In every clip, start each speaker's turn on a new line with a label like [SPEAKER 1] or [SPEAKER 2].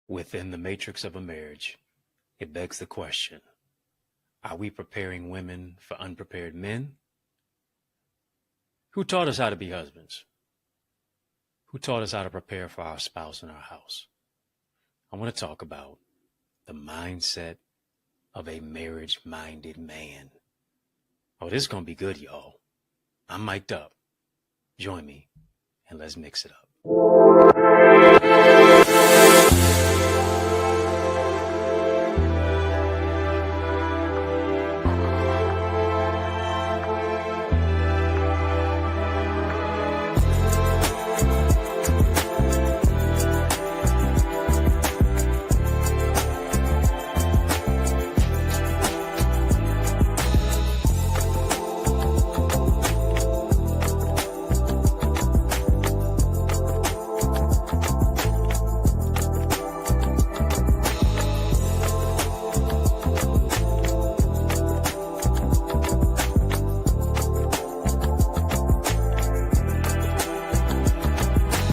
[SPEAKER 1] Within the matrix of a marriage, it begs the question, are we preparing women for unprepared men? Who taught us how to be husbands? Who taught us how to prepare for our spouse in our house? I want to talk about the mindset of a marriage-minded man. Oh, this is going to be good, y'all. I'm mic'd up. Join me and let's mix it up.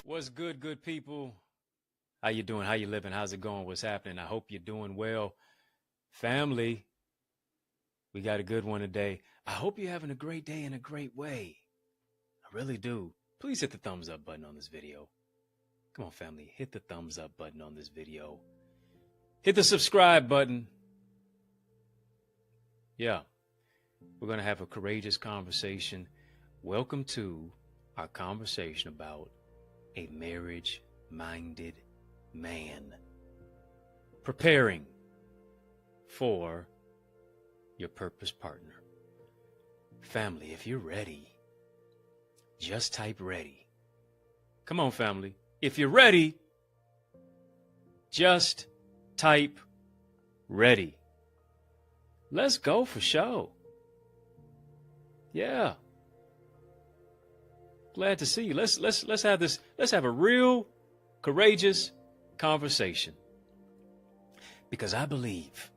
[SPEAKER 1] What's good people? How you doing? How you living? How's it going? What's happening? I hope you're doing well. Family, we got a good one today. I hope you're having a great day in a great way. I really do. Please hit the thumbs up button on this video. Come on, family. Hit the thumbs up button on this video. Hit the subscribe button. Yeah, we're going to have a courageous conversation. Welcome to our conversation about a marriage-minded man preparing for your purpose partner. Family, if you're ready, just type ready. Come on, family. If you're ready, just type ready. Let's go for show. Yeah. Glad to see you. Let's have this. Let's have a real courageous conversation. Because I believe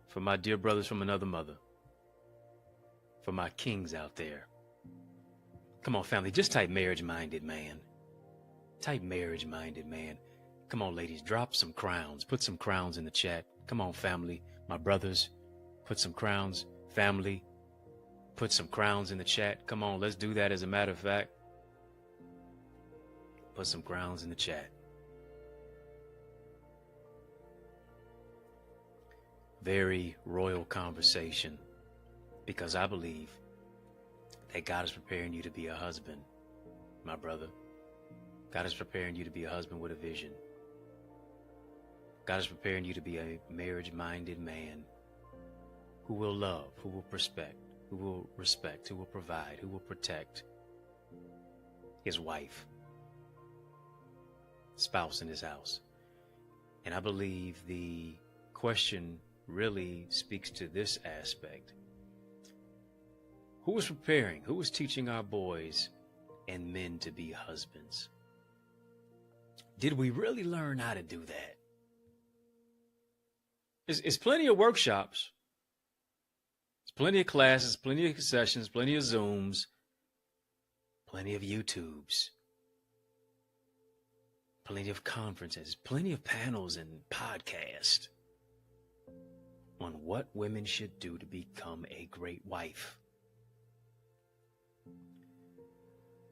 [SPEAKER 1] for my dear brothers from another mother, for my kings out there. Come on, family, just type marriage-minded man. Type marriage-minded man. Come on, ladies, drop some crowns. Put some crowns in the chat. Come on, family, my brothers. Put some crowns, family. Put some crowns in the chat. Come on, let's do that as a matter of fact. Put some crowns in the chat. Very royal conversation, because I believe that God is preparing you to be a husband, my brother. God is preparing you to be a husband with a vision. God is preparing you to be a marriage-minded man who will love, who will respect, who will provide, who will protect his wife, spouse in his house. And I believe the question really speaks to this aspect. Who is preparing? Who is teaching our boys and men to be husbands? Did we really learn how to do that? It's plenty of workshops. Plenty of classes, plenty of sessions, plenty of Zooms, plenty of YouTubes, plenty of conferences, plenty of panels and podcasts on what women should do to become a great wife.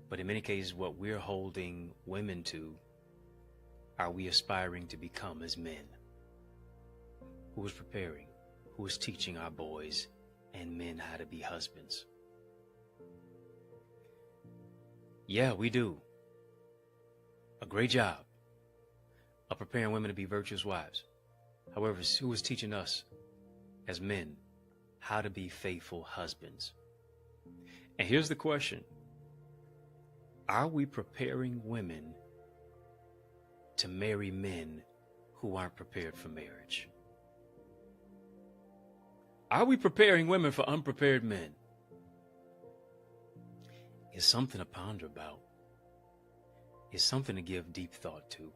[SPEAKER 1] But in many cases, what we're holding women to are we aspiring to become as men. Who is preparing? Who is teaching our boys and men how to be husbands? Yeah, we do a great job of preparing women to be virtuous wives. However, who is teaching us as men how to be faithful husbands? And here's the question. Are we preparing women to marry men who aren't prepared for marriage? Are we preparing women for unprepared men? It's something to ponder about. It's something to give deep thought to.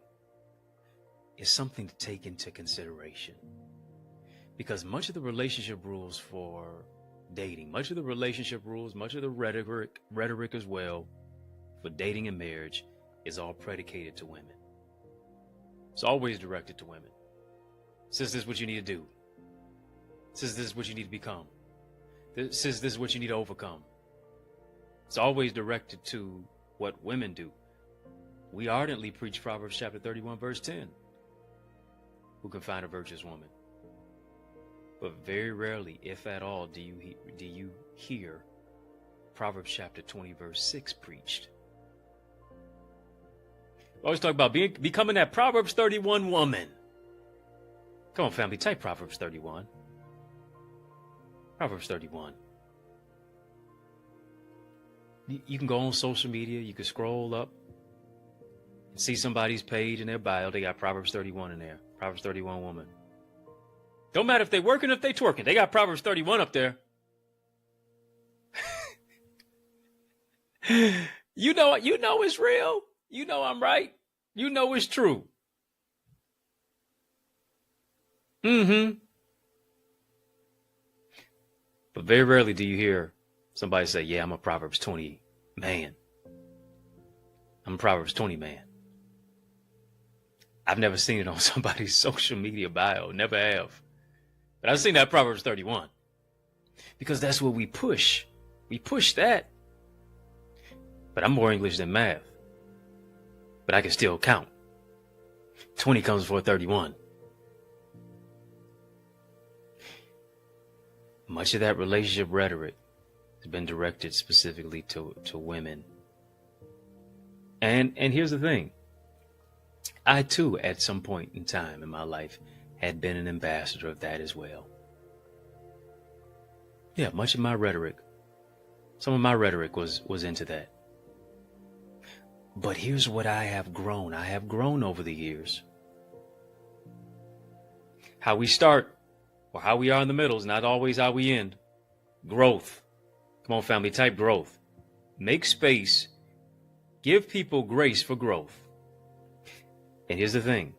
[SPEAKER 1] It's something to take into consideration. Because much of the relationship rules for dating, much of the relationship rules, much of the rhetoric as well, for dating and marriage is all predicated to women. It's always directed to women. Says this is what you need to do. Says this is what you need to become. Says this is what you need to overcome. It's always directed to what women do. We ardently preach Proverbs chapter 31, verse 10. Who can find a virtuous woman? But very rarely, if at all, do you hear Proverbs chapter 20, verse 6 preached. We always talk about becoming that Proverbs 31 woman. Come on, family, type Proverbs 31. Proverbs 31. You can go on social media. You can scroll up and see somebody's page in their bio. They got Proverbs 31 in there. Proverbs 31 woman. Don't matter if they working or if they twerking. They got Proverbs 31 up there. You know it's real. You know I'm right. You know it's true. But very rarely do you hear somebody say, yeah, I'm a Proverbs 20 man. I'm a Proverbs 20 man. I've never seen it on somebody's social media bio. Never have. But I've seen that Proverbs 31. Because that's what we push. We push that. But I'm more English than math. But I can still count. 20 comes before 31. Much of that relationship rhetoric has been directed specifically to women. And here's the thing. I too, at some point in time in my life, had been an ambassador of that as well. Yeah, much of my rhetoric, some of my rhetoric was into that. But here's what I have grown. I have grown over the years. How we start or how we are in the middle is not always how we end. Growth. Come on, family, type growth. Make space. Give people grace for growth. And here's the thing.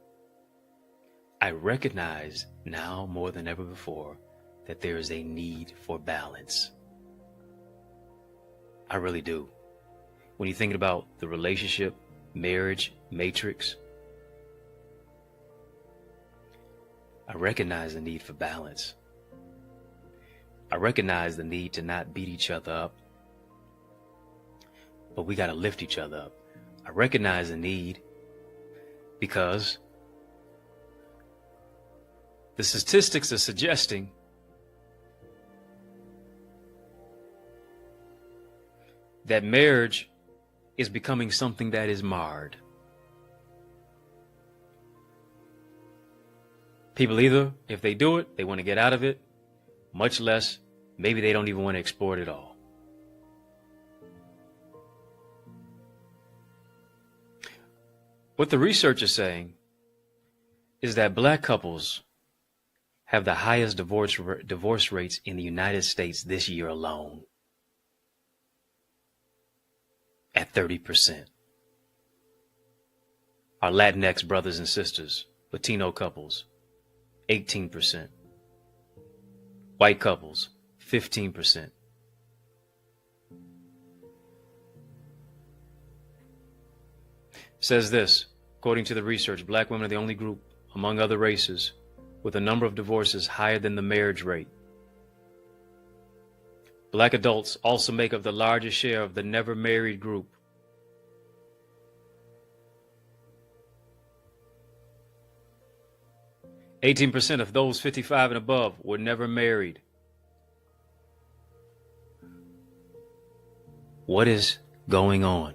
[SPEAKER 1] I recognize now more than ever before that there is a need for balance. I really do. When you're thinking about the relationship, marriage, matrix, I recognize the need for balance. I recognize the need to not beat each other up, but we got to lift each other up. I recognize the need because the statistics are suggesting that marriage is becoming something that is marred. People either, if they do it, they want to get out of it, much less, maybe they don't even want to explore it at all. What the research is saying is that black couples have the highest divorce rates in the United States this year alone, at 30%. Our Latinx brothers and sisters, Latino couples, 18%. White couples, 15%. Says this, according to the research, black women are the only group among other races with a number of divorces higher than the marriage rate. Black adults also make up the largest share of the never married group. %, of those 55 and above were never married. What is going on?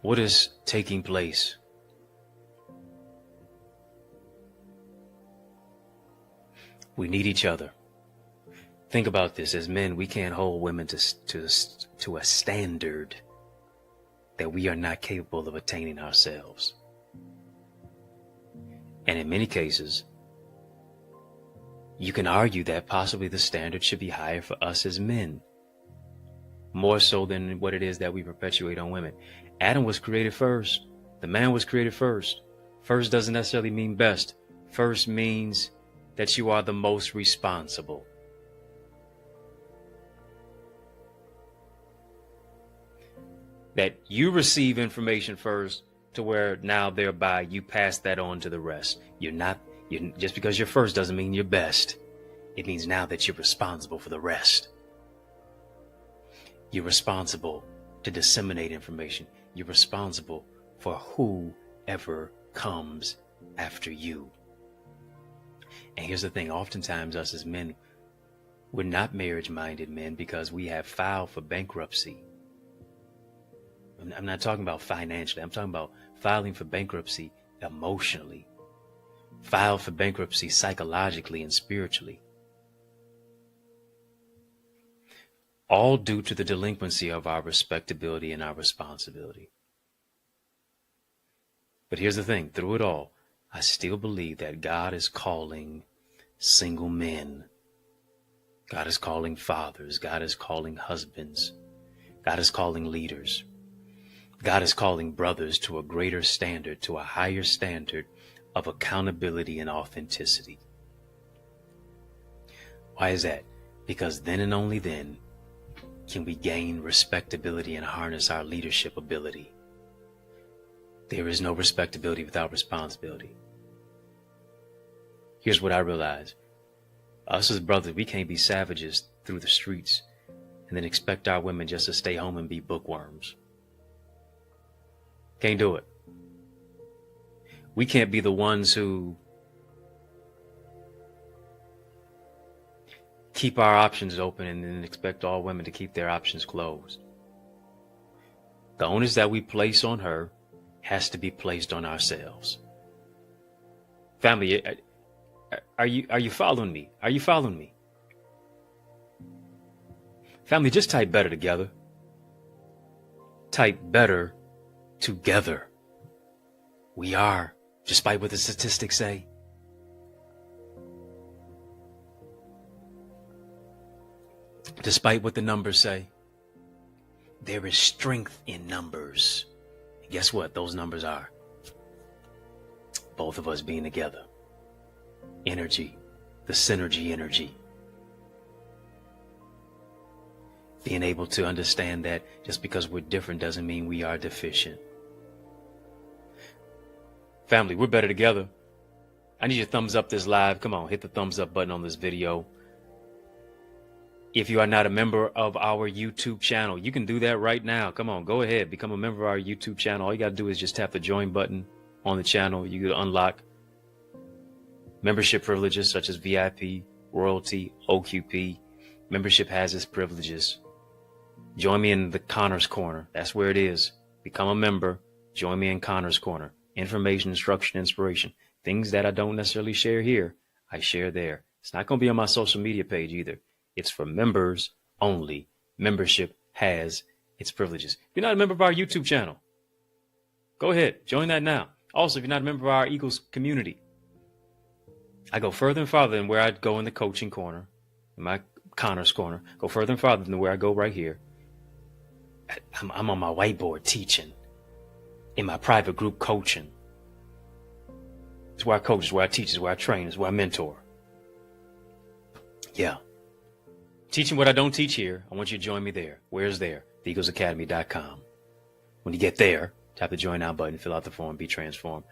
[SPEAKER 1] What is taking place? We need each other. Think about this. As men, we can't hold women to a standard that we are not capable of attaining ourselves. And in many cases, you can argue that possibly the standard should be higher for us as men, more so than what it is that we perpetuate on women. Adam was created first. The man was created first. First doesn't necessarily mean best. First means that you are the most responsible. that you receive information first to where now thereby you pass that on to the rest. Just because you're first doesn't mean you're best. It means now that you're responsible for the rest. You're responsible to disseminate information. You're responsible for whoever comes after you. And here's the thing, oftentimes us as men, we're not marriage-minded men because we have filed for bankruptcy. I'm not talking about financially. I'm talking about filing for bankruptcy emotionally. File for bankruptcy psychologically and spiritually. All due to the delinquency of our respectability and our responsibility. But here's the thing, through it all, I still believe that God is calling single men. God is calling fathers. God is calling husbands. God is calling leaders. God is calling brothers to a greater standard, to a higher standard of accountability and authenticity. Why is that? Because then and only then can we gain respectability and harness our leadership ability. There is no respectability without responsibility. Here's what I realize. Us as brothers, we can't be savages through the streets and then expect our women just to stay home and be bookworms. Can't do it. We can't be the ones who keep our options open and then expect all women to keep their options closed. The onus that we place on her has to be placed on ourselves. Family, are you following me? Are you following me? Family, just type better together. Type better together. We are, despite what the statistics say. Despite what the numbers say, there is strength in numbers. And guess what? Those numbers are both of us being together. Energy, the synergy energy. Being able to understand that just because we're different doesn't mean we are deficient. Family, we're better together. I need you to thumbs up this live. Come on, hit the thumbs up button on this video. If you are not a member of our YouTube channel, you can do that right now. Come on, go ahead. Become a member of our YouTube channel. All you got to do is just tap the join button on the channel. You can unlock membership privileges such as VIP, royalty, OQP. Membership has its privileges. Join me in the Connor's Corner. That's where it is. Become a member. Join me in Connor's Corner. Information, instruction, inspiration. Things that I don't necessarily share here, I share there. It's not going to be on my social media page either. It's for members only. Membership has its privileges. If you're not a member of our YouTube channel, go ahead. Join that now. Also, if you're not a member of our Eagles community, I go further and farther than where I go in the coaching corner, in my Connor's Corner. Go further and farther than where I go right here. I'm on my whiteboard teaching. In my private group coaching. It's where I coach, it's where I teach, it's where I train, it's where I mentor. Yeah. Teaching what I don't teach here, I want you to join me there. Where's there? TheEaglesAcademy.com. When you get there, tap the join now button, fill out the form, be transformed.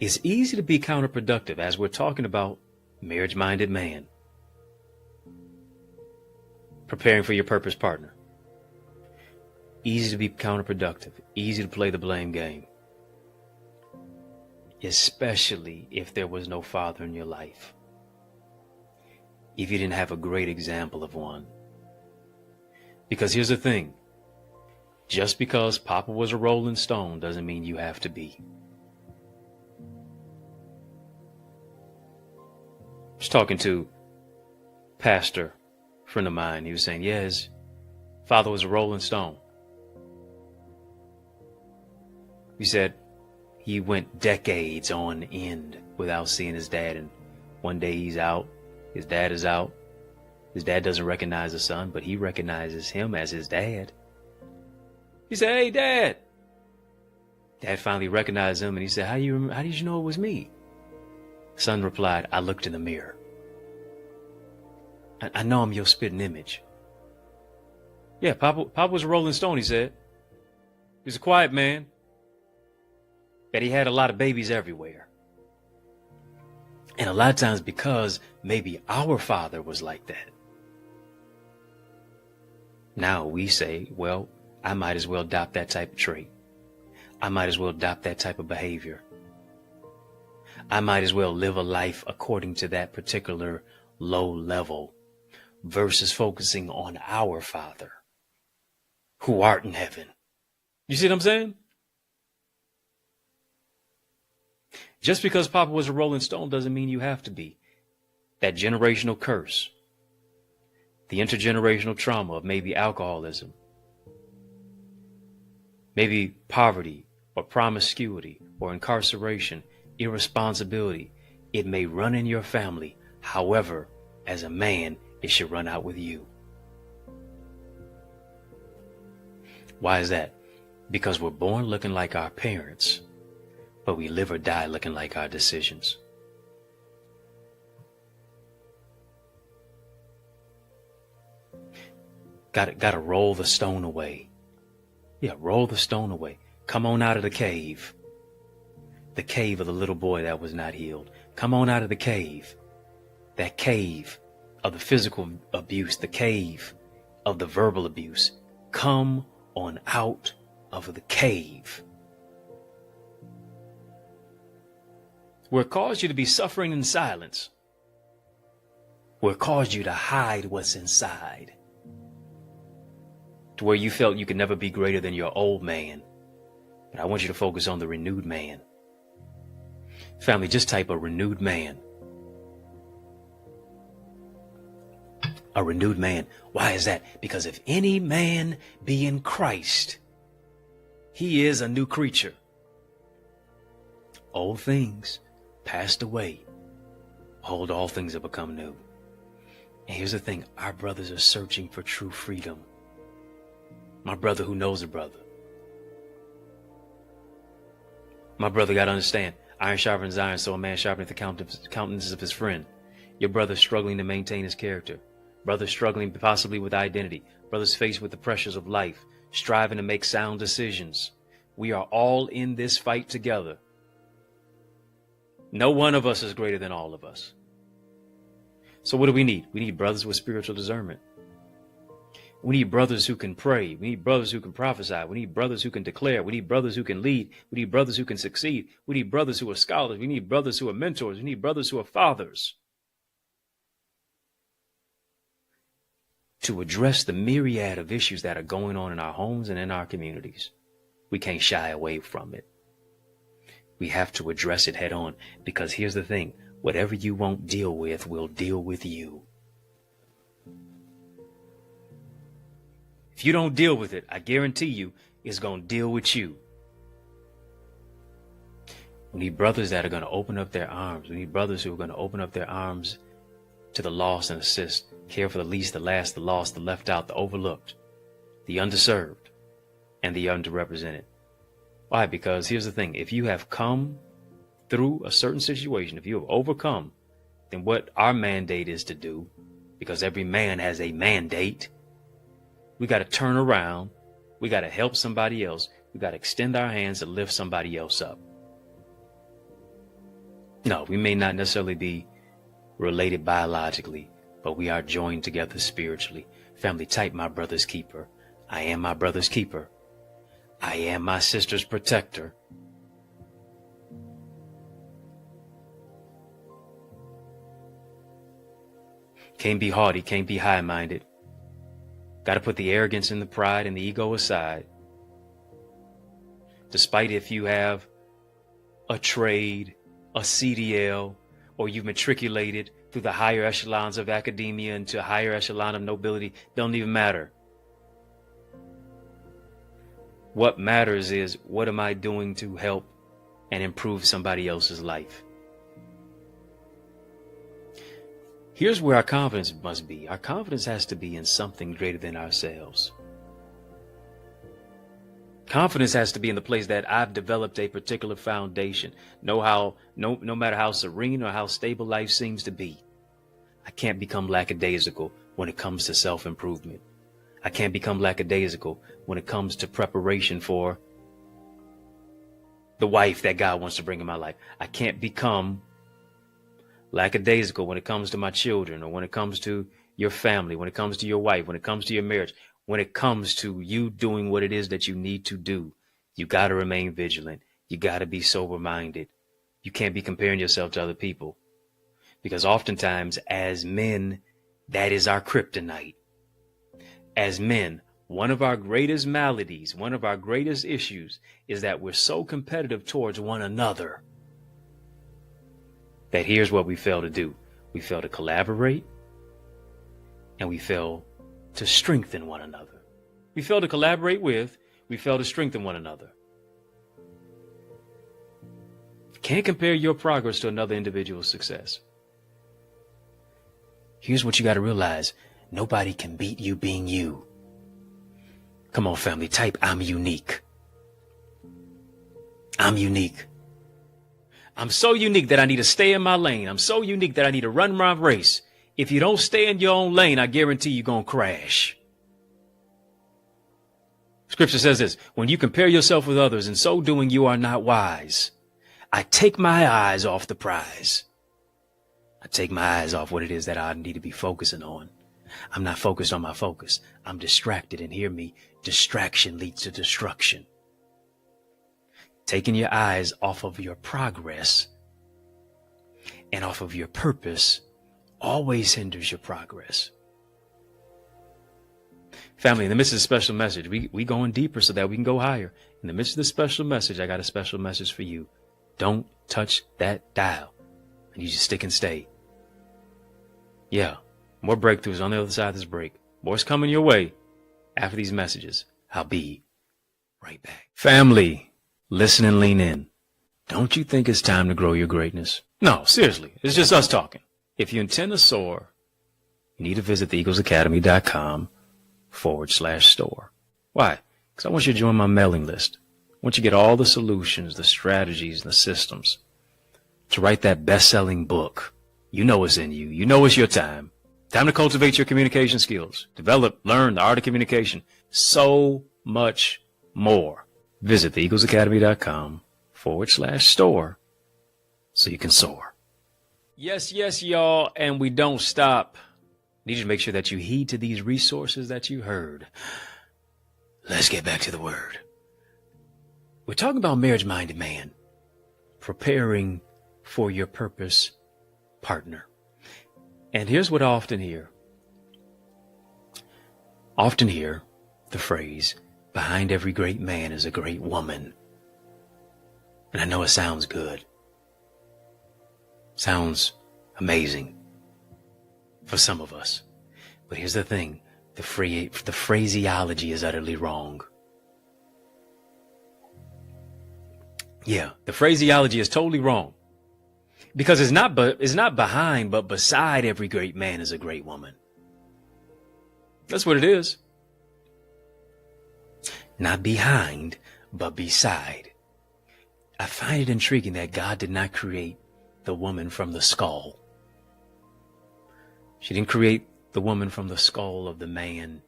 [SPEAKER 1] It's easy to be counterproductive as we're talking about marriage-minded man. Preparing for your purpose partner. Easy to be counterproductive. Easy to play the blame game. Especially if there was no father in your life. If you didn't have a great example of one. Because here's the thing. Just because Papa was a Rolling Stone doesn't mean you have to be. I was talking to a pastor, a friend of mine. He was saying, yeah, his father was a Rolling Stone. He said he went decades on end without seeing his dad. And one day he's out. His dad is out. His dad doesn't recognize the son, but he recognizes him as his dad. He said, hey, Dad. Dad finally recognized him, and he said, how did you know it was me? Son replied, I looked in the mirror. I know I'm your spitting image. Yeah, Papa was a Rolling Stone, he said. He was a quiet man. But he had a lot of babies everywhere. And a lot of times because maybe our father was like that. Now we say, well, I might as well adopt that type of trait. I might as well adopt that type of behavior. I might as well live a life according to that particular low level versus focusing on our Father who art in heaven. You see what I'm saying? Just because Papa was a Rolling Stone doesn't mean you have to be. That generational curse, the intergenerational trauma of maybe alcoholism, maybe poverty or promiscuity or incarceration, irresponsibility, it may run in your family. However, as a man, it should run out with you. Why is that? Because we're born looking like our parents, but we live or die looking like our decisions. Got to roll the stone away. Yeah, roll the stone away. Come on out of the cave. The cave of the little boy that was not healed. Come on out of the cave. That cave of the physical abuse, the cave of the verbal abuse. Come on out of the cave. Where it caused you to be suffering in silence. Where it caused you to hide what's inside. To where you felt you could never be greater than your old man. But I want you to focus on the renewed man. Family, just type a renewed man. A renewed man. Why is that? Because if any man be in Christ, he is a new creature. Old things passed away. Behold, all things have become new. And here's the thing. Our brothers are searching for true freedom. My brother who knows a brother. My brother got to understand. Iron sharpens iron, so a man sharpeneth the countenance of his friend. Your brother struggling to maintain his character. Brother struggling possibly with identity. Brothers faced with the pressures of life. Striving to make sound decisions. We are all in this fight together. No one of us is greater than all of us. So what do we need? We need brothers with spiritual discernment. We need brothers who can pray. We need brothers who can prophesy. We need brothers who can declare. We need brothers who can lead. We need brothers who can succeed. We need brothers who are scholars. We need brothers who are mentors. We need brothers who are fathers. To address the myriad of issues that are going on in our homes and in our communities. We can't shy away from it. We have to address it head on, because here's the thing. Whatever you won't deal with will deal with you. If you don't deal with it, I guarantee you it's going to deal with you. We need brothers that are going to open up their arms. We need brothers who are going to open up their arms to the lost and assist, care for the least, the last, the lost, the left out, the overlooked, the underserved, and the underrepresented. Why? Because here's the thing. If you have come through a certain situation, if you have overcome, then what our mandate is to do, because every man has a mandate, we got to turn around. We got to help somebody else. We got to extend our hands to lift somebody else up. No, we may not necessarily be related biologically, but we are joined together spiritually. Family, type my brother's keeper. I am my brother's keeper. I am my sister's protector. Can't be haughty, can't be high-minded. Got to put the arrogance and the pride and the ego aside. Despite if you have a trade, a CDL, or you've matriculated through the higher echelons of academia into a higher echelon of nobility, don't even matter. What matters is, what am I doing to help and improve somebody else's life? Here's where our confidence must be. Our confidence has to be in something greater than ourselves. Confidence has to be in the place that I've developed a particular foundation. No matter how serene or how stable life seems to be, I can't become lackadaisical when it comes to self-improvement. I can't become lackadaisical when it comes to preparation for the wife that God wants to bring in my life. I can't become lackadaisical when it comes to my children, or when it comes to your family, when it comes to your wife, when it comes to your marriage, when it comes to you doing what it is that you need to do. You got to remain vigilant. You got to be sober minded. You can't be comparing yourself to other people, because oftentimes as men, that is our kryptonite. As men, one of our greatest maladies, one of our greatest issues is that we're so competitive towards one another that here's what we fail to do. We fail to collaborate, and we fail to strengthen one another. We fail to collaborate with, we fail to strengthen one another. Can't compare your progress to another individual's success. Here's what you got to realize. Nobody can beat you being you. Come on, family, type I'm unique. I'm unique. I'm so unique that I need to stay in my lane. I'm so unique that I need to run my race. If you don't stay in your own lane, I guarantee you're going to crash. Scripture says this: when you compare yourself with others, in so doing, you are not wise. I take my eyes off the prize. I take my eyes off what it is that I need to be focusing on. I'm not focused on my focus. I'm distracted, and hear me, distraction leads to destruction. Taking your eyes off of your progress and off of your purpose always hinders your progress. Family, in the midst of the special message, we going deeper so that we can go higher. In the midst of the special message, I got a special message for you. Don't touch that dial. And you just stick and stay. Yeah, more breakthroughs on the other side of this break. More's coming your way after these messages. I'll be right back. Family, listen and lean in. Don't you think it's time to grow your greatness? No, seriously, it's just us talking. If you intend to soar, you need to visit theeaglesacademy.com/store. Why? Because I want you to join my mailing list. I want you to get all the solutions, the strategies, and the systems to write that best-selling book. You know it's in you. You know it's your time. Time to cultivate your communication skills. Develop, learn the art of communication. So much more. Visit theeaglesacademy.com/store so you can soar. Yes, y'all, and we don't stop. Need you to make sure that you heed to these resources that you heard. Let's get back to the word. We're talking about marriage-minded man, preparing for your purpose partner. And here's what I often hear. Often hear the phrase, behind every great man is a great woman. And I know it sounds good. Sounds amazing for some of us. But here's the thing. The phraseology is utterly wrong. Yeah, the phraseology is totally wrong. Because it's not behind, but beside every great man is a great woman. That's what it is. Not behind, but beside. I find it intriguing that God did not create the woman from the skull. She didn't create the woman from the skull of the man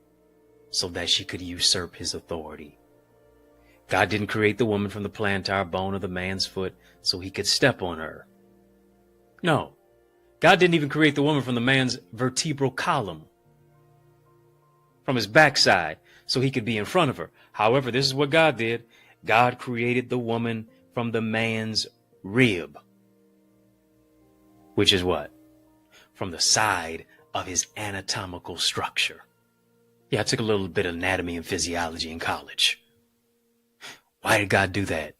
[SPEAKER 1] so that she could usurp his authority. God didn't create the woman from the plantar bone of the man's foot so he could step on her. No, God didn't even create the woman from the man's vertebral column, from his backside, so he could be in front of her. However, this is what God did. God created the woman from the man's rib, which is what? From the side of his anatomical structure. Yeah, I took a little bit of anatomy and physiology in college. Why did God do that?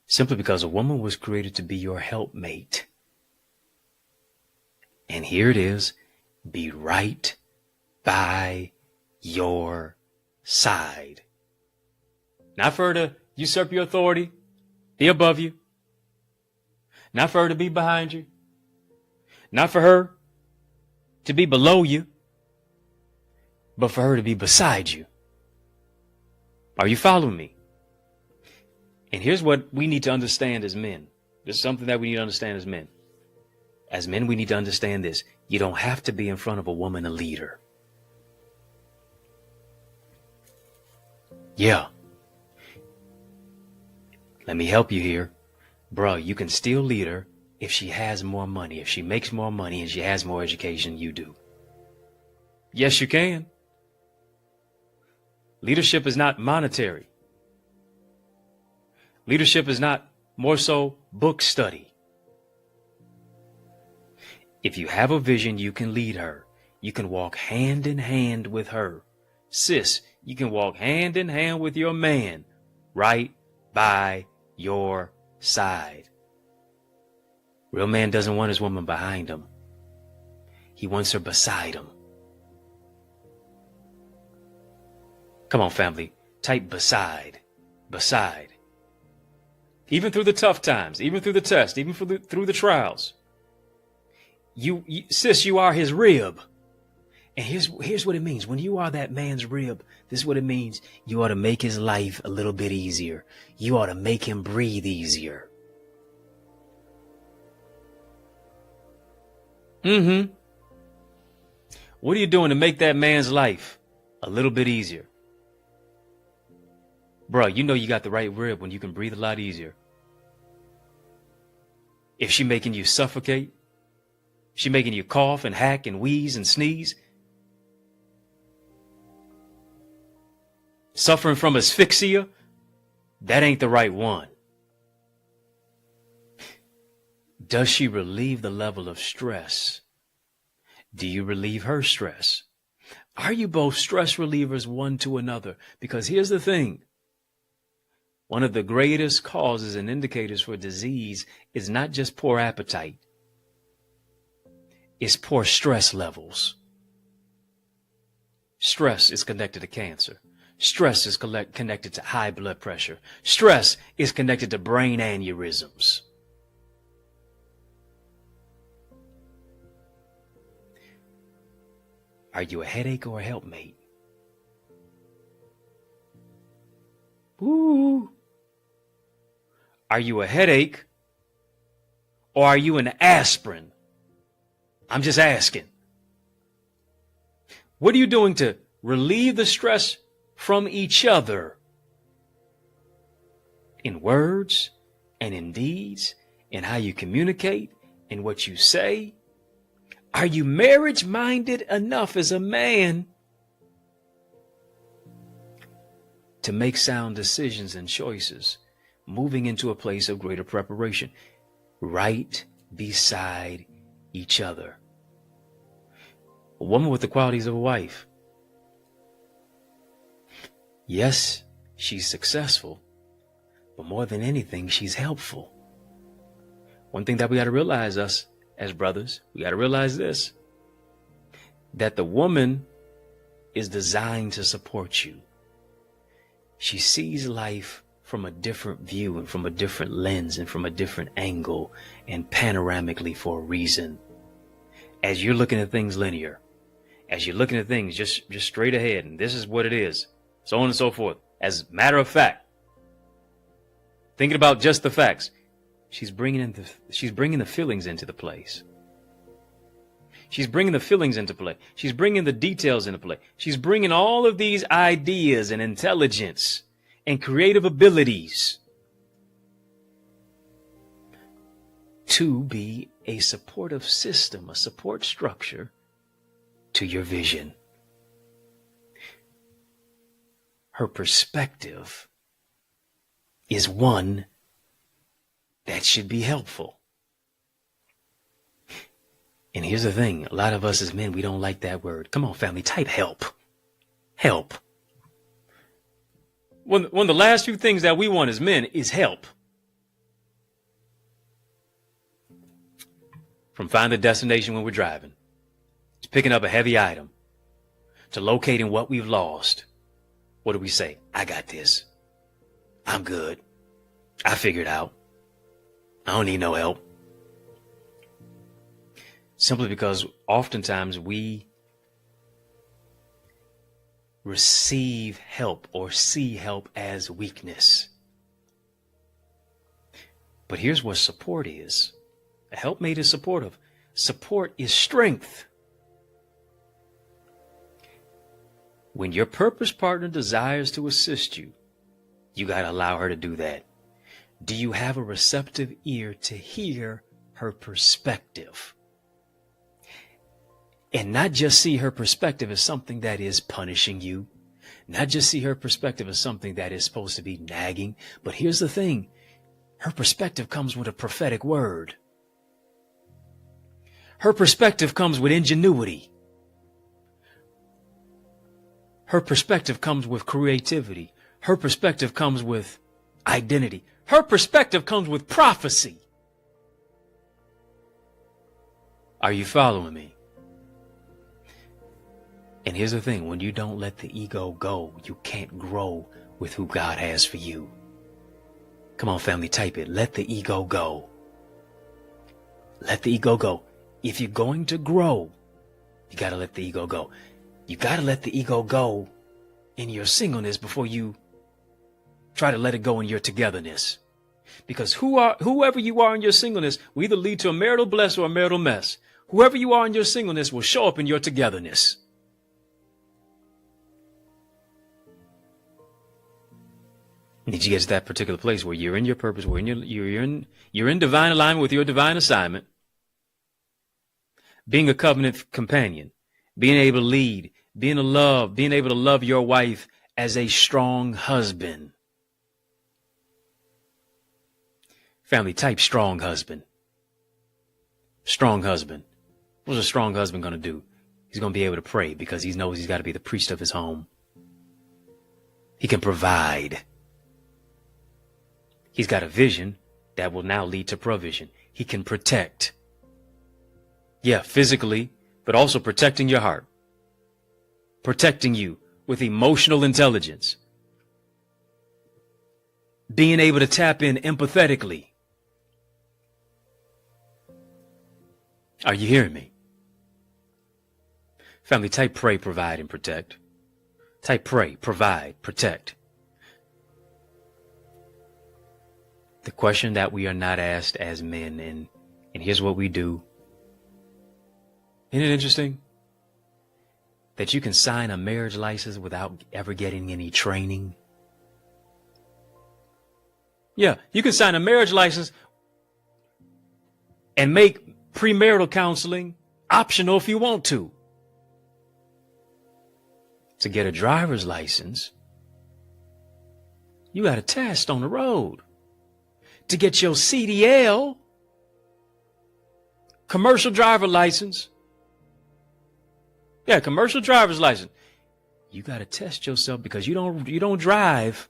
[SPEAKER 1] Simply because a woman was created to be your helpmate. And here it is, be right by your side. Not for her to usurp your authority, be above you. Not for her to be behind you. Not for her to be below you, but for her to be beside you. Are you following me? And here's what we need to understand as men. This is something that we need to understand as men. As men, we need to understand this. You don't have to be in front of a woman a leader. Yeah. Let me help you here. Bro, you can still lead her if she has more money, if she makes more money and she has more education than you do. Yes, you can. Leadership is not monetary. Leadership is not more so book study. If you have a vision, you can lead her. You can walk hand in hand with her. Sis, you can walk hand in hand with your man right by your side. Real man doesn't want his woman behind him. He wants her beside him. Come on, family. Type beside. Beside. Even through the tough times, even through the test, even through the trials. Sis, you are his rib. And here's what it means. When you are that man's rib, this is what it means. You ought to make his life a little bit easier. You ought to make him breathe easier. What are you doing to make that man's life a little bit easier? Bro, you know you got the right rib when you can breathe a lot easier. If she making you suffocate, she making you cough and hack and wheeze and sneeze, suffering from asphyxia, that ain't the right one. Does she relieve the level of stress? Do you relieve her stress? Are you both stress relievers one to another? Because here's the thing. One of the greatest causes and indicators for disease is not just poor appetite. It's poor stress levels. Stress is connected to cancer. Stress is connected to high blood pressure. Stress is connected to brain aneurysms. Are you a headache or a helpmate? Ooh. Are you a headache or are you an aspirin? I'm just asking. What are you doing to relieve the stress from each other? In words and in deeds, in how you communicate, in what you say? Are you marriage-minded enough as a man to make sound decisions and choices, moving into a place of greater preparation, right beside each other? A woman with the qualities of a wife. Yes, she's successful, but more than anything, she's helpful. One thing that we got to realize, us as brothers, we got to realize this, that the woman is designed to support you. She sees life from a different view and from a different lens and from a different angle and panoramically for a reason. As you're looking at things linear, as you're looking at things just straight ahead, and this is what it is, so on and so forth, as a matter of fact, thinking about just the facts, she's bringing the feelings into the place. She's bringing the feelings into play. She's bringing the details into play. She's bringing all of these ideas and intelligence and creative abilities to be a supportive system, a support structure to your vision. Her perspective is one that should be helpful. And here's the thing. A lot of us as men, we don't like that word. Come on, family, type help. Help. One of the last few things that we want as men is help. From finding the destination when we're driving, to picking up a heavy item, to locating what we've lost. What do we say? I got this. I'm good. I figured out. I don't need no help. Simply because oftentimes we receive help or see help as weakness. But here's what support is. A helpmate is supportive. Support is strength. When your purpose partner desires to assist you, you got to allow her to do that. Do you have a receptive ear to hear her perspective? And not just see her perspective as something that is punishing you, not just see her perspective as something that is supposed to be nagging, but here's the thing. Her perspective comes with a prophetic word. Her perspective comes with ingenuity. Her perspective comes with creativity. Her perspective comes with identity. Her perspective comes with prophecy. Are you following me? And here's the thing. When you don't let the ego go, you can't grow with who God has for you. Come on, family, type it. Let the ego go. Let the ego go. If you're going to grow, you got to let the ego go. You got to let the ego go in your singleness before you try to let it go in your togetherness. Because whoever you are in your singleness will either lead to a marital bless or a marital mess. Whoever you are in your singleness will show up in your togetherness. Did you get to that particular place where you're in your purpose, where you're in divine alignment with your divine assignment, being a covenant companion, being able to lead, being able to love your wife as a strong husband? Family, type strong husband. Strong husband. What's a strong husband going to do? He's going to be able to pray because he knows he's got to be the priest of his home. He can provide. He's got a vision that will now lead to provision. He can protect. Yeah, physically, but also protecting your heart. Protecting you with emotional intelligence. Being able to tap in empathetically. Are you hearing me? Family, type pray, provide, and protect. Type pray, provide, protect. The question that we are not asked as men, and here's what we do. Isn't it interesting that you can sign a marriage license without ever getting any training? Yeah, you can sign a marriage license and make premarital counseling optional if you want to. To get a driver's license, you got a test on the road. To get your CDL, commercial driver license. Yeah, commercial driver's license. You got to test yourself because you don't drive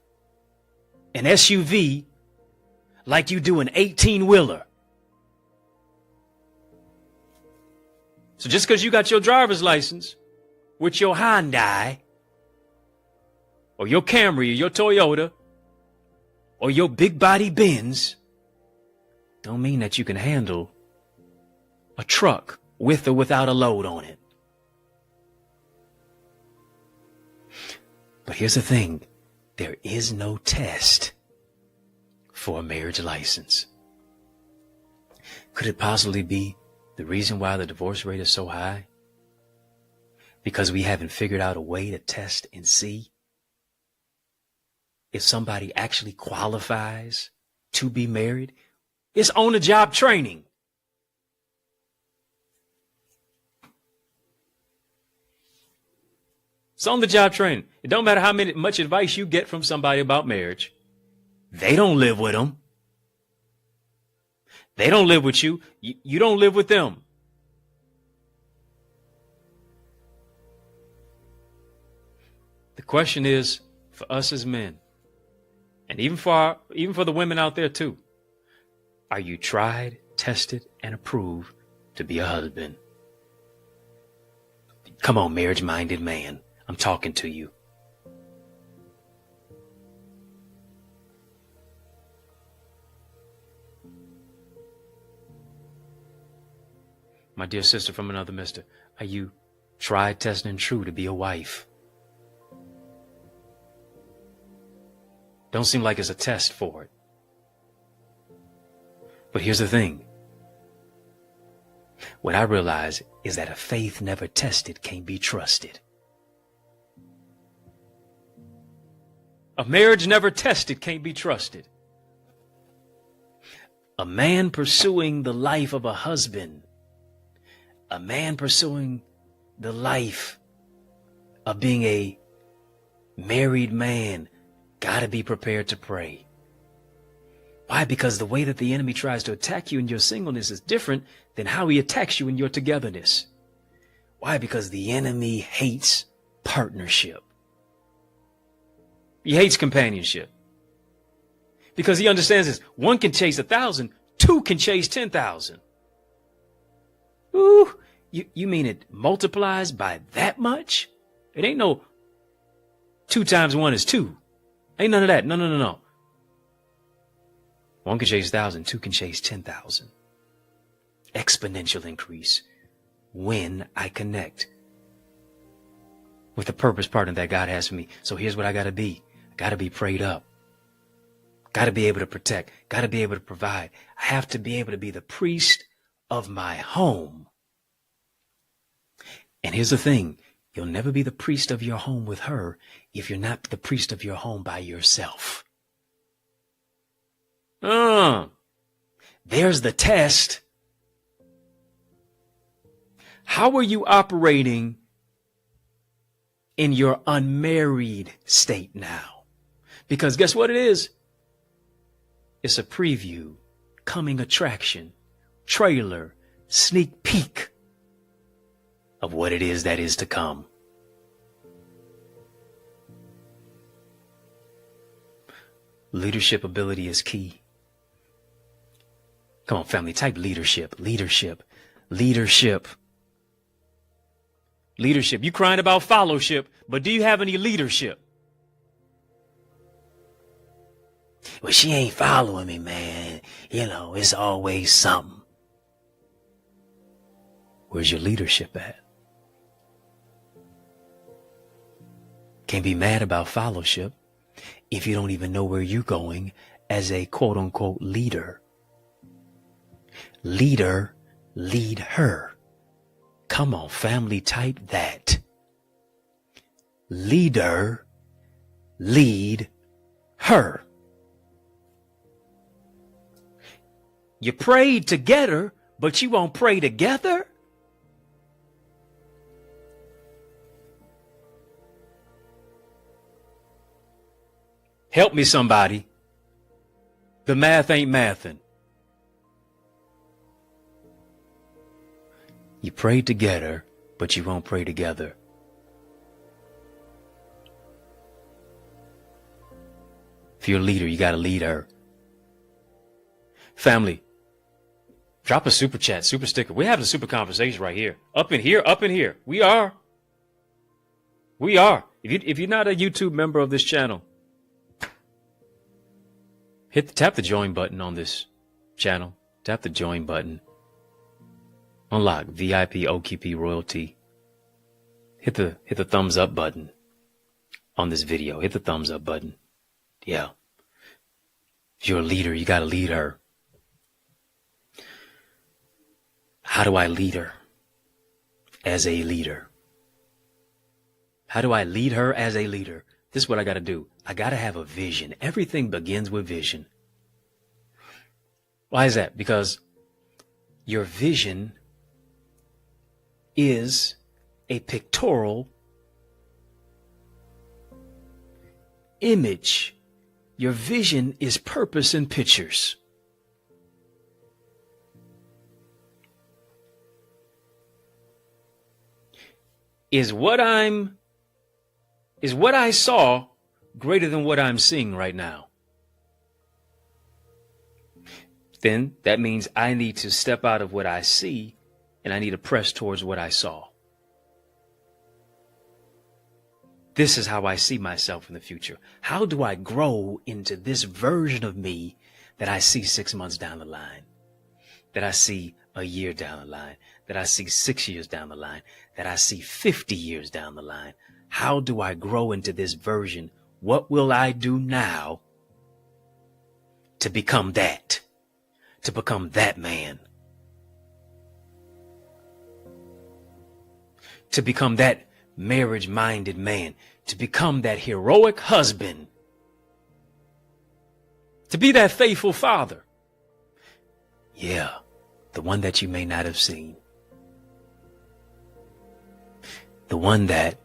[SPEAKER 1] an SUV like you do an 18-wheeler. So just because you got your driver's license with your Hyundai or your Camry or your Toyota or your big body Benz don't mean that you can handle a truck with or without a load on it. But here's the thing. There is no test for a marriage license. Could it possibly be the reason why the divorce rate is so high? Because we haven't figured out a way to test and see if somebody actually qualifies to be married. It's on-the-job training. It's on-the-job training. It don't matter how much advice you get from somebody about marriage. They don't live with them. They don't live with you. You don't live with them. The question is for us as men, and even for the women out there too, are you tried, tested, and approved to be a husband? Come on, marriage-minded man. I'm talking to you. My dear sister from another mister, are you tried, tested, and true to be a wife? Don't seem like it's a test for it. But here's the thing. What I realize is that a faith never tested can't be trusted. A marriage never tested can't be trusted. A man pursuing the life of a husband, a man pursuing the life of being a married man, gotta be prepared to pray. Why? Because the way that the enemy tries to attack you in your singleness is different than how he attacks you in your togetherness. Why? Because the enemy hates partnership. He hates companionship. Because he understands this. One can chase 1,000, two can chase 10,000. Ooh, you mean it multiplies by that much? It ain't no 2 times 1 is 2. Ain't none of that. No. One can chase 1,000, two can chase 10,000. Exponential increase when I connect with the purpose partner that God has for me. So here's what I gotta be. I gotta be prayed up. Gotta be able to protect. Gotta be able to provide. I have to be able to be the priest of my home. And here's the thing. You'll never be the priest of your home with her if you're not the priest of your home by yourself. There's the test. How are you operating in your unmarried state now? Because guess what it is? It's a preview, coming attraction, trailer, sneak peek of what it is that is to come. Leadership ability is key. Come on, family, type leadership. You crying about fellowship, but do you have any leadership? Well, she ain't following me, man. It's always something. Where's your leadership at? Can't be mad about fellowship if you don't even know where you're going as a quote unquote leader. Leader, lead her. Come on, family, type that. Leader, lead her. You prayed together, but you won't pray together? Help me, somebody. The math ain't mathing. You pray together, but you won't pray together. If you're a leader, you got to lead her. Family, drop a super chat, super sticker. We're having a super conversation right here. Up in here. We are. If you're not a YouTube member of this channel, tap the join button on this channel. Tap the join button. Unlock VIP OKP royalty. Hit the thumbs up button on this video. Hit the thumbs up button. Yeah. If you're a leader, you got to lead her. How do I lead her as a leader? How do I lead her as a leader? This is what I got to do. I got to have a vision. Everything begins with vision. Why is that? Because your vision is a pictorial image. Your vision is purpose in pictures. Is what I saw greater than what I'm seeing right now? Then that means I need to step out of what I see and I need to press towards what I saw. This is how I see myself in the future. How do I grow into this version of me that I see 6 months down the line, that I see a year down the line, that I see 6 years down the line, that I see 50 years down the line? How do I grow into this version? What will I do now to become that? To become that man? To become that marriage-minded man? To become that heroic husband? To be that faithful father? Yeah, the one that you may not have seen. The one that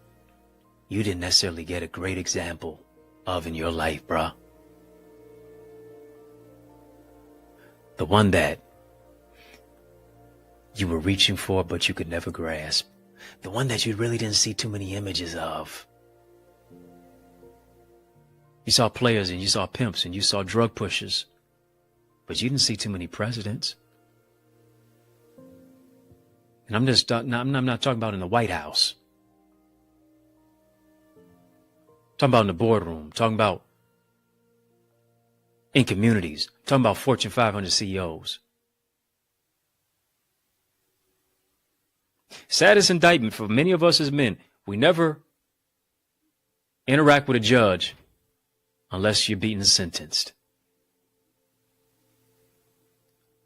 [SPEAKER 1] you didn't necessarily get a great example of in your life, bruh. The one that you were reaching for, but you could never grasp. The one that you really didn't see too many images of. You saw players and you saw pimps and you saw drug pushers, but you didn't see too many presidents. And I'm not talking about in the White House. I'm talking about in the boardroom. I'm talking about in communities. I'm talking about Fortune 500 CEOs. Saddest indictment for many of us as men, we never interact with a judge unless you're being sentenced.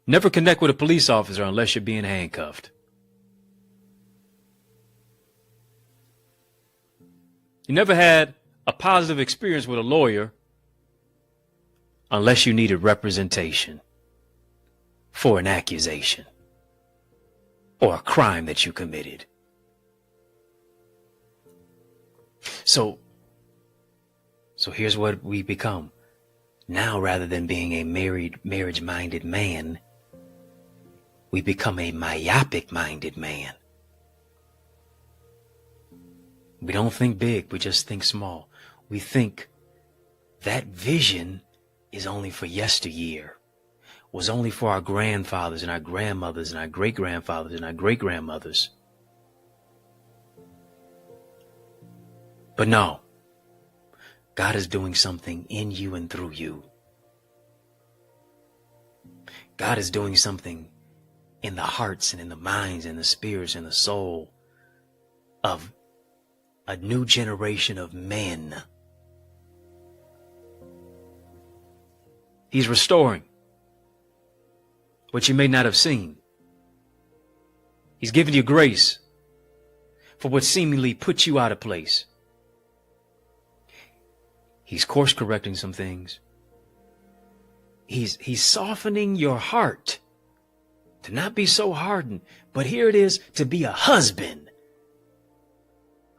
[SPEAKER 1] Never connect with a police officer unless you're being handcuffed. You never had a positive experience with a lawyer unless you needed representation for an accusation or a crime that you committed. So here's what we become. Now, rather than being a marriage-minded man, we become a myopic-minded man. We don't think big, we just think small. We think that vision is only for yesteryear, was only for our grandfathers and our grandmothers and our great-grandfathers and our great-grandmothers. But no, God is doing something in you and through you. God is doing something in the hearts and in the minds and the spirits and the soul of a new generation of men. He's restoring what you may not have seen. He's giving you grace for what seemingly put you out of place. He's course correcting some things. He's softening your heart to not be so hardened, but here it is to be a husband.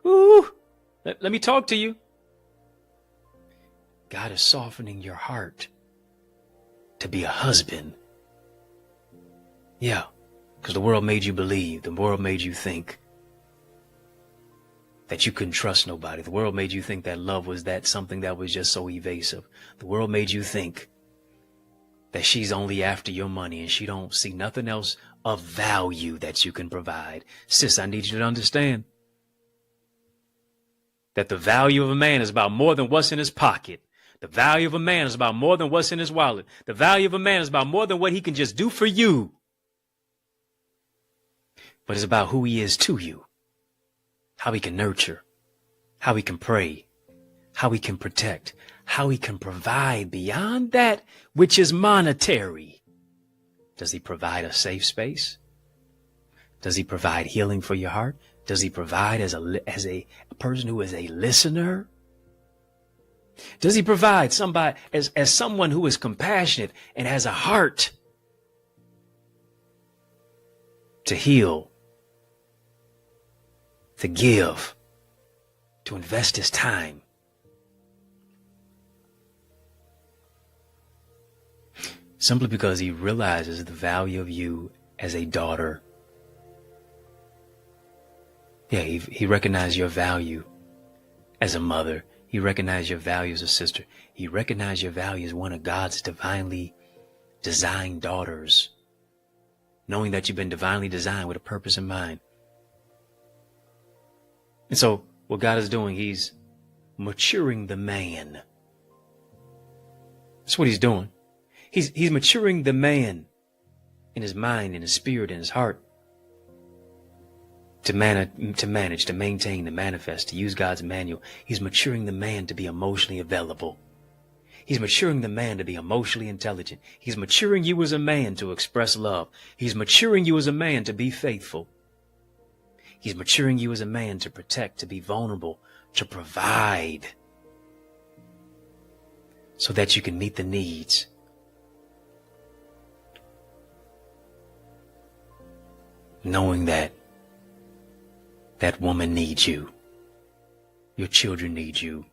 [SPEAKER 1] Ooh, let me talk to you. God is softening your heart to be a husband. Yeah, because the world made you believe, the world made you think that you couldn't trust nobody. The world made you think that love was that something that was just so evasive. The world made you think that she's only after your money and she don't see nothing else of value that you can provide. Sis, I need you to understand that the value of a man is about more than what's in his pocket. The value of a man is about more than what's in his wallet. The value of a man is about more than what he can just do for you. But it's about who he is to you. How he can nurture, how he can pray, how he can protect, how he can provide beyond that which is monetary. Does he provide a safe space? Does he provide healing for your heart? Does he provide as a person who is a listener? Does he provide somebody as someone who is compassionate and has a heart to heal, to give, to invest his time? Simply because he realizes the value of you as a daughter. Yeah, he recognized your value as a mother. He recognized your value as a sister. He recognized your value as one of God's divinely designed daughters, knowing that you've been divinely designed with a purpose in mind. And so what God is doing, he's maturing the man. That's what he's doing. He's maturing the man in his mind, in his spirit, in his heart to manage, to maintain, to manifest, to use God's manual. He's maturing the man to be emotionally available. He's maturing the man to be emotionally intelligent. He's maturing you as a man to express love. He's maturing you as a man to be faithful. He's maturing you as a man to protect, to be vulnerable, to provide, so that you can meet the needs knowing that that woman needs you, your children need you,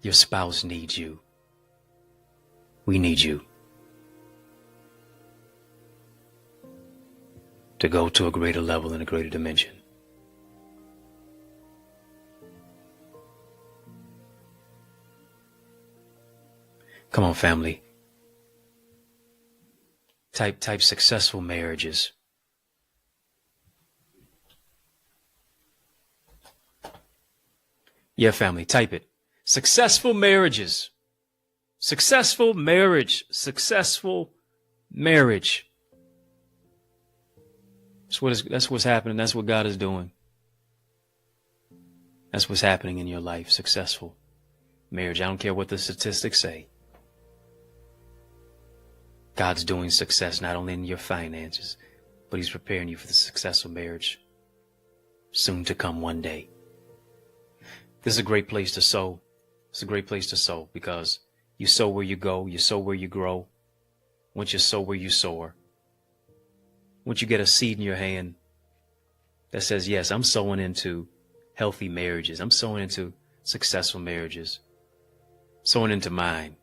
[SPEAKER 1] your spouse needs you, we need you to go to a greater level and a greater dimension. Come on, family. Type successful marriages. Yeah, family, type it. Successful marriages. Successful marriage. Successful marriage. That's what's happening. That's what God is doing. That's what's happening in your life. Successful marriage. I don't care what the statistics say. God's doing success not only in your finances, but He's preparing you for the successful marriage soon to come one day. This is a great place to sow. It's a great place to sow because you sow where you go, you sow where you grow. Once you sow where you soar. Once you get a seed in your hand that says, yes, I'm sowing into healthy marriages. I'm sowing into successful marriages. Sowing into mine.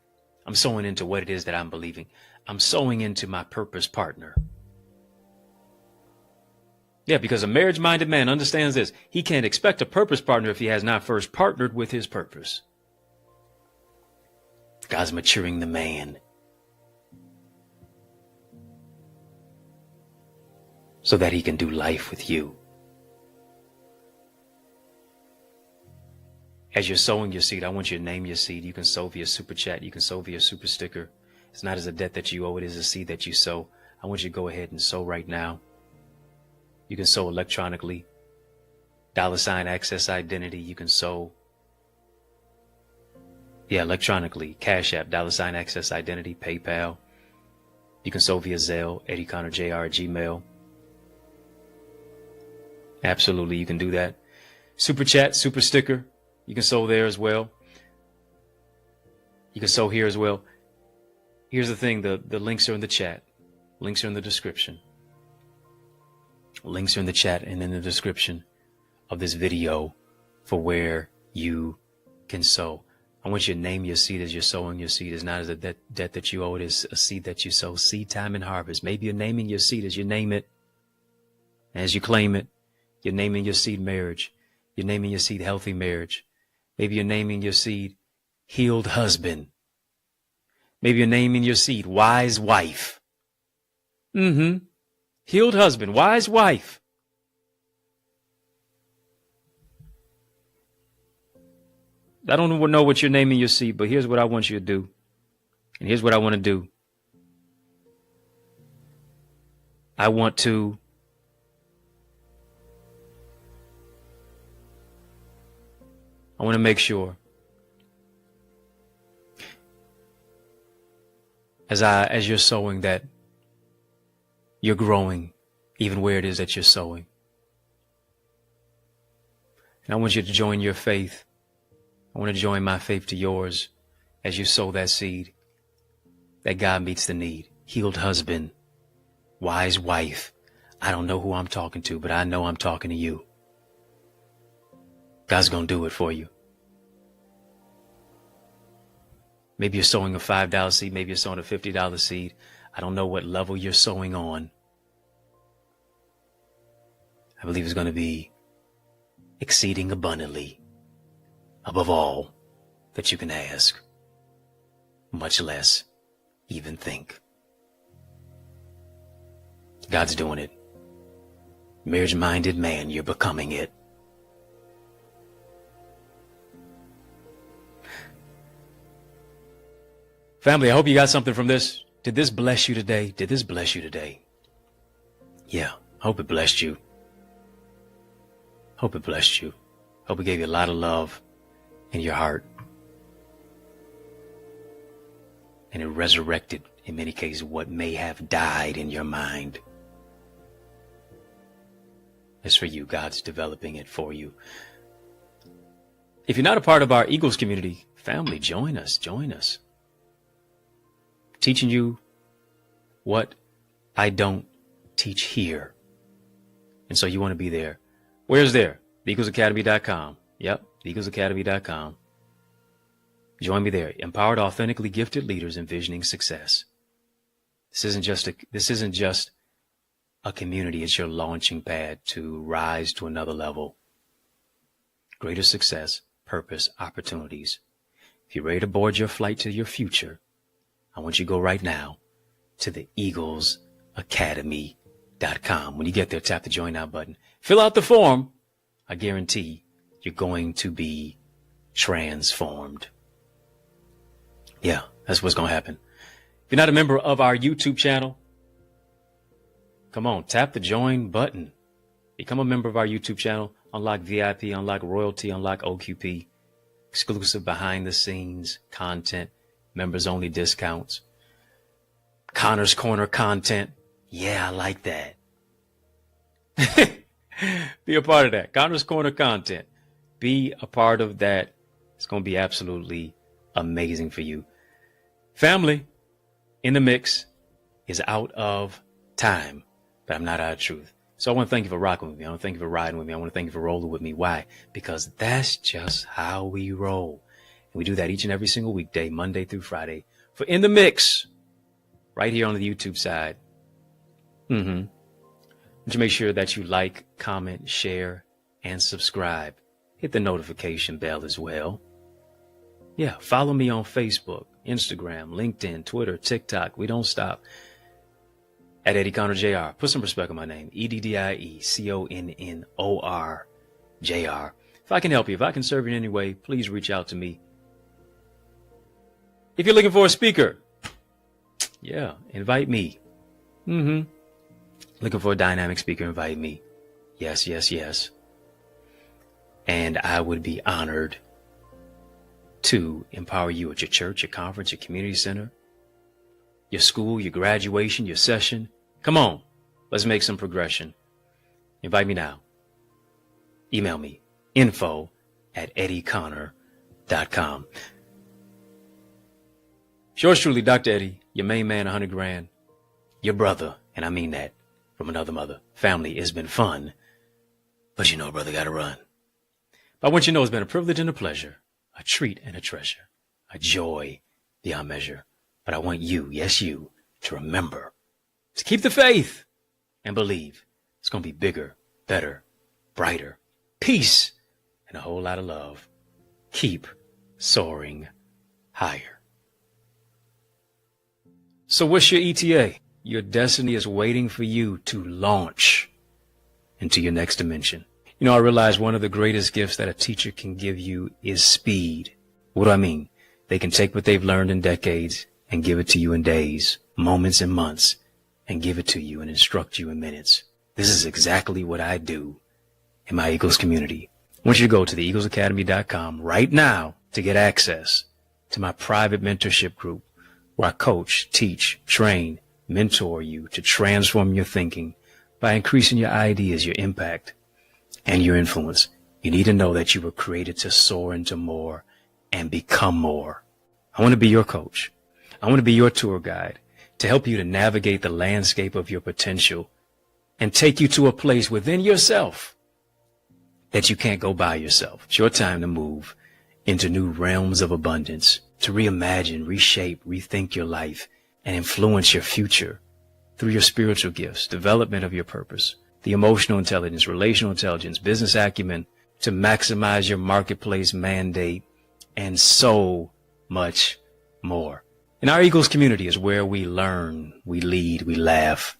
[SPEAKER 1] I'm sowing into what it is that I'm believing. I'm sowing into my purpose partner. Yeah, because a marriage-minded man understands this. He can't expect a purpose partner if he has not first partnered with his purpose. God's maturing the man so that He can do life with you. As you're sowing your seed, I want you to name your seed. You can sow via super chat. You can sow via super sticker. It's not as a debt that you owe. It is a seed that you sow. I want you to go ahead and sow right now. You can sow electronically. $ access identity. You can sow. Yeah, electronically. Cash App, $ access identity, PayPal. You can sow via Zelle, EddieConnorJr at Gmail. Absolutely, you can do that. Super chat, super sticker. You can sow there as well. You can sow here as well. Here's the thing, the links are in the chat. Links are in the description. Links are in the chat and in the description of this video for where you can sow. I want you to name your seed as you're sowing your seed. It's not as a debt that you owe. It is a seed that you sow. Seed time and harvest. Maybe you're naming your seed as you name it. As you claim it, you're naming your seed marriage. You're naming your seed healthy marriage. Maybe you're naming your seed healed husband. Maybe you're naming your seed wise wife. Healed husband, wise wife. I don't know what you're naming your seed, but here's what I want you to do. And here's what I want to do. I want to make sure as you're sowing that you're growing even where it is that you're sowing. And I want you to join your faith. I want to join my faith to yours as you sow that seed, that God meets the need. Healed husband, wise wife. I don't know who I'm talking to, but I know I'm talking to you. God's going to do it for you. Maybe you're sowing a $5 seed. Maybe you're sowing a $50 seed. I don't know what level you're sowing on. I believe it's going to be exceeding abundantly above all that you can ask, much less even think. God's doing it. Marriage-minded man, you're becoming it. Family, I hope you got something from this. Did this bless you today? Did this bless you today? Yeah, hope it blessed you. Hope it blessed you. Hope it gave you a lot of love in your heart. And it resurrected, in many cases, what may have died in your mind. It's for you. God's developing it for you. If you're not a part of our Eagles community, family, join us. Join us. Teaching you what I don't teach here. And so you want to be there. Where's there? TheEaglesAcademy.com. Yep, TheEaglesAcademy.com. Join me there. Empowered, authentically gifted leaders envisioning success. This isn't just a community. It's your launching pad to rise to another level. Greater success, purpose, opportunities. If you're ready to board your flight to your future, I want you to go right now to the EaglesAcademy.com. When you get there, tap the Join Now button. Fill out the form. I guarantee you're going to be transformed. Yeah, that's what's going to happen. If you're not a member of our YouTube channel, come on, tap the join button. Become a member of our YouTube channel. Unlock VIP, unlock royalty, unlock OQP, exclusive behind the scenes content, members only discounts, Connor's Corner content. Yeah, I like that. Be a part of that. Connor's Corner content. Be a part of that. It's going to be absolutely amazing for you. Family in the mix is out of time, but I'm not out of truth. So I want to thank you for rocking with me. I want to thank you for riding with me. I want to thank you for rolling with me. Why? Because that's just how we roll. And we do that each and every single weekday, Monday through Friday, for In the Mix, right here on the YouTube side. Would you make sure that you like, comment, share, and subscribe? Hit the notification bell as well. Yeah, follow me on Facebook, Instagram, LinkedIn, Twitter, TikTok. We don't stop. At EddieConnorJr. Put some respect on my name. EddieConnorJr. If I can help you, if I can serve you in any way, please reach out to me. If you're looking for a speaker, yeah, invite me. Looking for a dynamic speaker, invite me. Yes, yes, yes. And I would be honored to empower you at your church, your conference, your community center, your school, your graduation, your session. Come on, let's make some progression. Invite me now. Email me, info@EddieConnor.com. Yours truly, Dr. Eddie, your main man, 100 grand, your brother, and I mean that from another mother. Family, it's been fun, but you know, brother, gotta run. But I want you to know it's been a privilege and a pleasure, a treat and a treasure, a joy beyond measure. But I want you, yes, you, to remember to keep the faith and believe it's going to be bigger, better, brighter, peace, and a whole lot of love. Keep soaring higher. So what's your ETA? Your destiny is waiting for you to launch into your next dimension. You know, I realize one of the greatest gifts that a teacher can give you is speed. What do I mean? They can take what they've learned in decades and give it to you in days, moments, and months, and give it to you and instruct you in minutes. This is exactly what I do in my Eagles community. I want you to go to theeaglesacademy.com right now to get access to my private mentorship group where I coach, teach, train, mentor you to transform your thinking by increasing your ideas, your impact, and your influence. You need to know that you were created to soar into more and become more. I want to be your coach. I want to be your tour guide to help you to navigate the landscape of your potential and take you to a place within yourself that you can't go by yourself. It's your time to move into new realms of abundance, to reimagine, reshape, rethink your life, and influence your future through your spiritual gifts, development of your purpose, the emotional intelligence, relational intelligence, business acumen, to maximize your marketplace mandate, and so much more. And our Eagles community is where we learn, we lead, we laugh,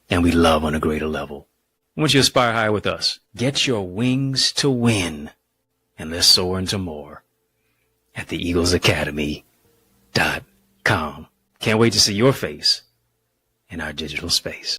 [SPEAKER 1] and we love on a greater level. I want you to aspire higher with us. Get your wings to win, and let's soar into more at theeaglesacademy.com. Can't wait to see your face in our digital space.